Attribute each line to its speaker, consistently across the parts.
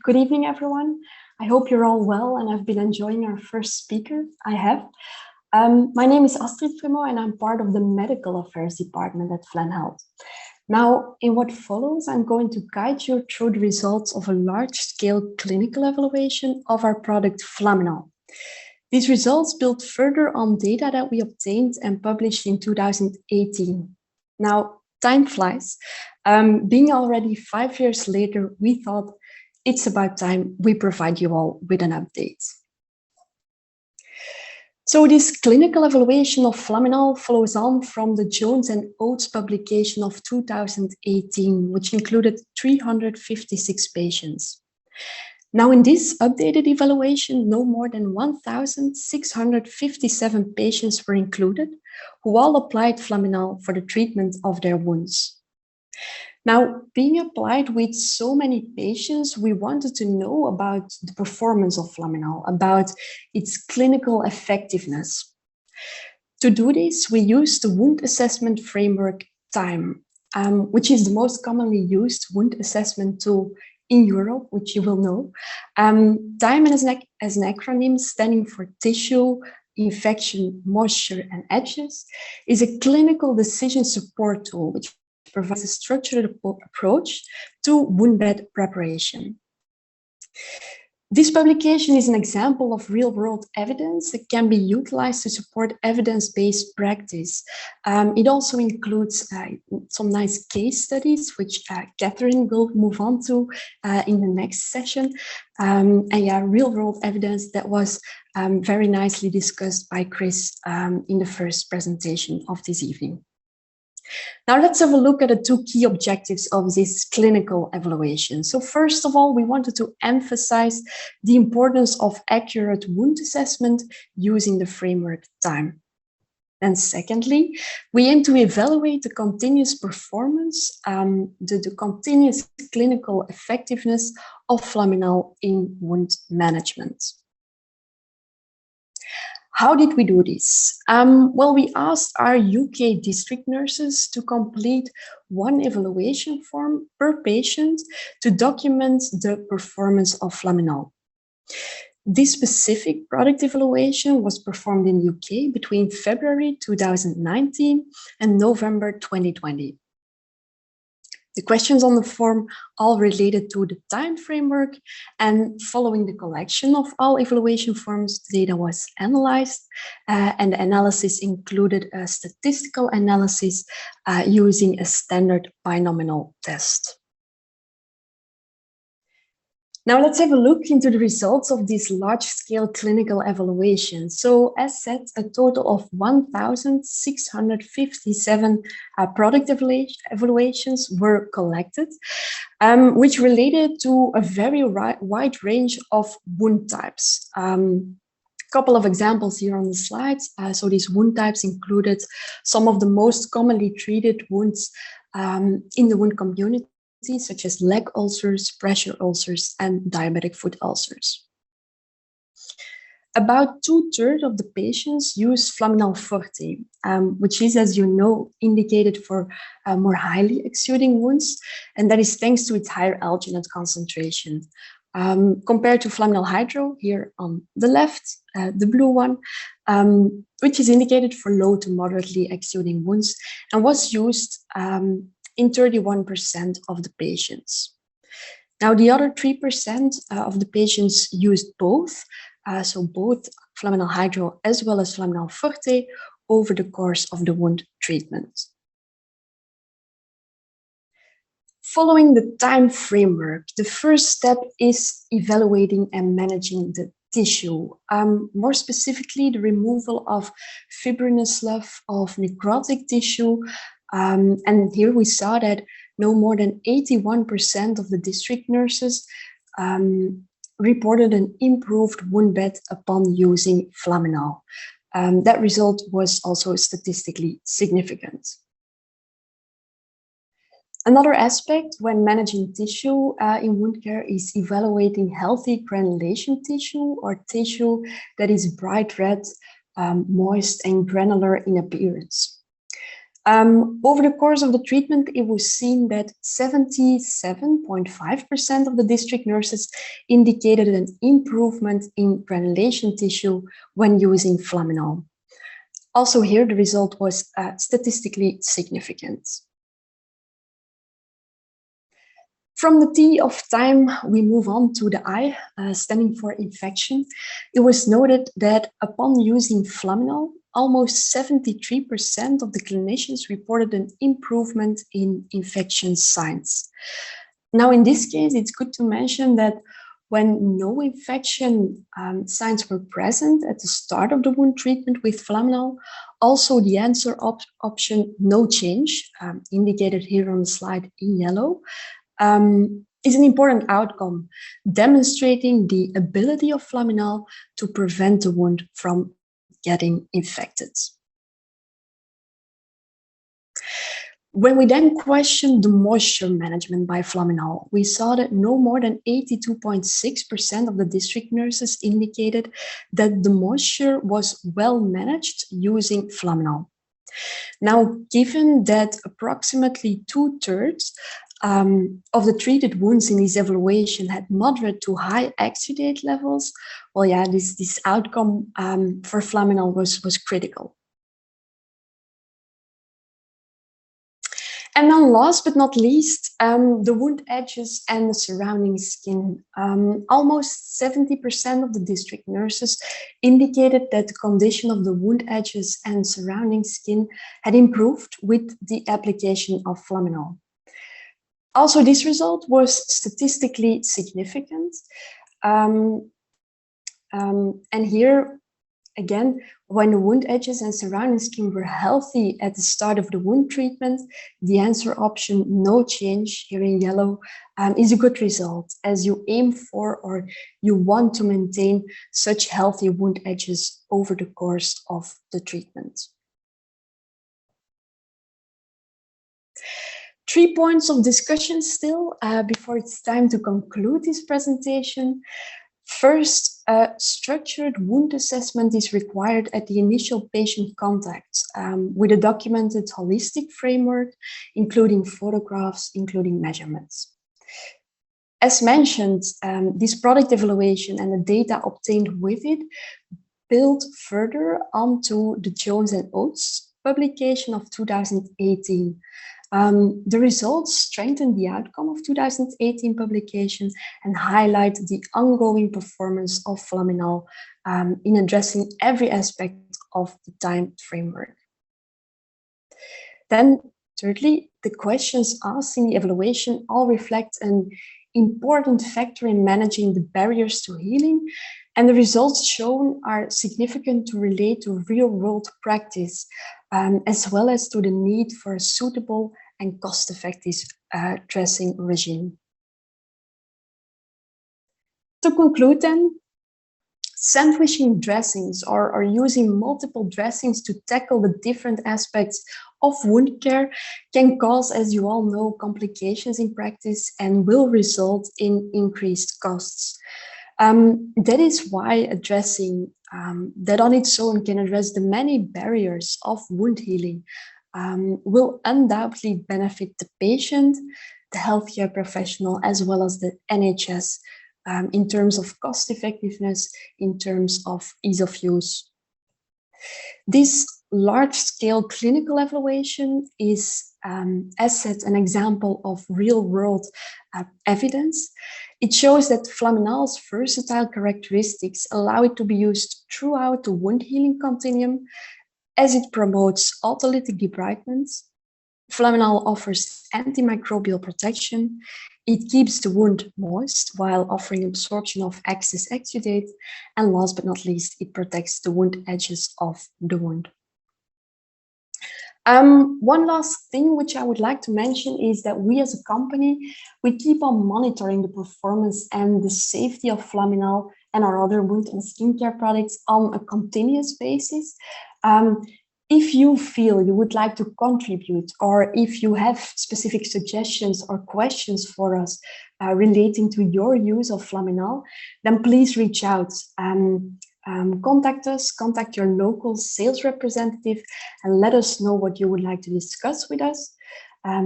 Speaker 1: Good evening, everyone. I hope you're all well and have been enjoying our first speaker. I have. My name is Astrid Fremau and I'm part of the Medical Affairs Department at Flaminal. Now, in what follows, I'm going to guide you through the results of a large-scale clinical evaluation of our product Flaminal. These results build further on data that we obtained and published in 2018. Now, time flies. Being already 5 years later, we thought it's about time we provide you all with an update. So this clinical evaluation of Flaminal follows on from the Jones and Oates publication of 2018, which included 356 patients. Now, in this updated evaluation, no more than 1,657 patients were included, who all applied Flaminal for the treatment of their wounds. Now, being applied with so many patients, we wanted to know about the performance of Flaminal, about its clinical effectiveness. To do this, we used the wound assessment framework TIME, which is the most commonly used wound assessment tool in Europe, which you will know. TIME as an acronym standing for Tissue, Infection, Moisture, and Edges, is a clinical decision support tool which provides a structured approach to wound bed preparation. This publication is an example of real-world evidence that can be utilized to support evidence-based practice. It also includes some nice case studies, which Catherine will move on to in the next session. And yeah, real-world evidence that was very nicely discussed by Chris in the first presentation of this evening. Now let's have a look at the two key objectives of this clinical evaluation. So first of all, we wanted to emphasize the importance of accurate wound assessment using the framework TIME. And secondly, we aim to evaluate the continuous performance, the continuous clinical effectiveness of Flaminal in wound management. How did we do this? Well, we asked our UK district nurses to complete one evaluation form per patient to document the performance of Flaminal. This specific product evaluation was performed in the UK between February 2019 and November 2020. The questions on the form all related to the TIME framework, and following the collection of all evaluation forms, the data was analyzed, and the analysis included a statistical analysis using a standard binomial test. Now let's have a look into the results of this large-scale clinical evaluation. So as said, a total of 1,657 product evaluations were collected, which related to a very wide range of wound types. A couple of examples here on the slides. So these wound types included some of the most commonly treated wounds in the wound community, such as leg ulcers, pressure ulcers, and diabetic foot ulcers. About 2/3 of the patients use Flaminal Forte, which is, as you know, indicated for more highly exuding wounds, and that is thanks to its higher alginate concentration. Compared to Flaminal Hydro, here on the left, the blue one, which is indicated for low to moderately exuding wounds, and was used in 31% of the patients. Now, the other 3% of the patients used both, so both Flaminal Hydro as well as Flaminal Forte over the course of the wound treatment. Following the TIME framework, the first step is evaluating and managing the tissue. More specifically, the removal of fibrinous slough of necrotic tissue. And here we saw that no more than 81% of the district nurses reported an improved wound bed upon using Flaminal. That result was also statistically significant. Another aspect when managing tissue in wound care is evaluating healthy granulation tissue, or tissue that is bright red, moist, and granular in appearance. Over the course of the treatment, it was seen that 77.5% of the district nurses indicated an improvement in granulation tissue when using Flaminal. Also here, the result was statistically significant. From the T of time, we move on to the I, standing for infection. It was noted that upon using Flaminal, almost 73% of the clinicians reported an improvement in infection signs. Now, in this case, it's good to mention that when no infection signs were present at the start of the wound treatment with Flaminal, also the answer option no change, indicated here on the slide in yellow, is an important outcome, demonstrating the ability of Flaminal to prevent the wound from getting infected. When we then questioned the moisture management by Flaminal, we saw that no more than 82.6% of the district nurses indicated that the moisture was well managed using Flaminal. Now, given that approximately 2/3 of the treated wounds in this evaluation had moderate to high exudate levels, well, yeah, this outcome for Flaminal was critical. And then last but not least, the wound edges and the surrounding skin. Almost 70% of the district nurses indicated that the condition of the wound edges and surrounding skin had improved with the application of Flaminal. Also, this result was statistically significant. And here, again, when the wound edges and surrounding skin were healthy at the start of the wound treatment, the answer option, no change, here in yellow, is a good result, as you aim for or you want to maintain such healthy wound edges over the course of the treatment. 3 points of discussion still, before it's time to conclude this presentation. First, a structured wound assessment is required at the initial patient contact with a documented holistic framework, including photographs, including measurements. As mentioned, this product evaluation and the data obtained with it build further onto the Jones and Oates publication of 2018. The results strengthen the outcome of 2018 publication and highlight the ongoing performance of Flaminal in addressing every aspect of the time framework. Then, thirdly, the questions asked in the evaluation all reflect an important factor in managing the barriers to healing, and the results shown are significant to relate to real-world practice, as well as to the need for a suitable and cost-effective dressing regime. To conclude then, sandwiching dressings or using multiple dressings to tackle the different aspects of wound care can cause, as you all know, complications in practice and will result in increased costs. That is why a dressing that on its own can address the many barriers of wound healing will undoubtedly benefit the patient, the healthcare professional, as well as the NHS in terms of cost effectiveness, in terms of ease of use. This large-scale clinical evaluation is, as said, an example of real-world evidence. It shows that Flaminal's versatile characteristics allow it to be used throughout the wound healing continuum, as it promotes autolytic debridement. Flaminal offers antimicrobial protection. It keeps the wound moist while offering absorption of excess exudate. And last but not least, it protects the wound edges of the wound. One last thing which I would like to mention is that we as a company, we keep on monitoring the performance and the safety of Flaminal and our other wound and skincare products on a continuous basis. If you feel you would like to contribute, or if you have specific suggestions or questions for us relating to your use of Flaminal, then please reach out. contact us, contact your local sales representative, and let us know what you would like to discuss with us.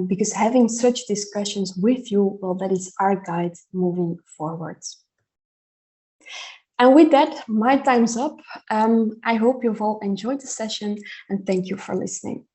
Speaker 1: Because having such discussions with you, well, that is our guide moving forwards. And with that, my time's up. I hope you've all enjoyed the session, and thank you for listening.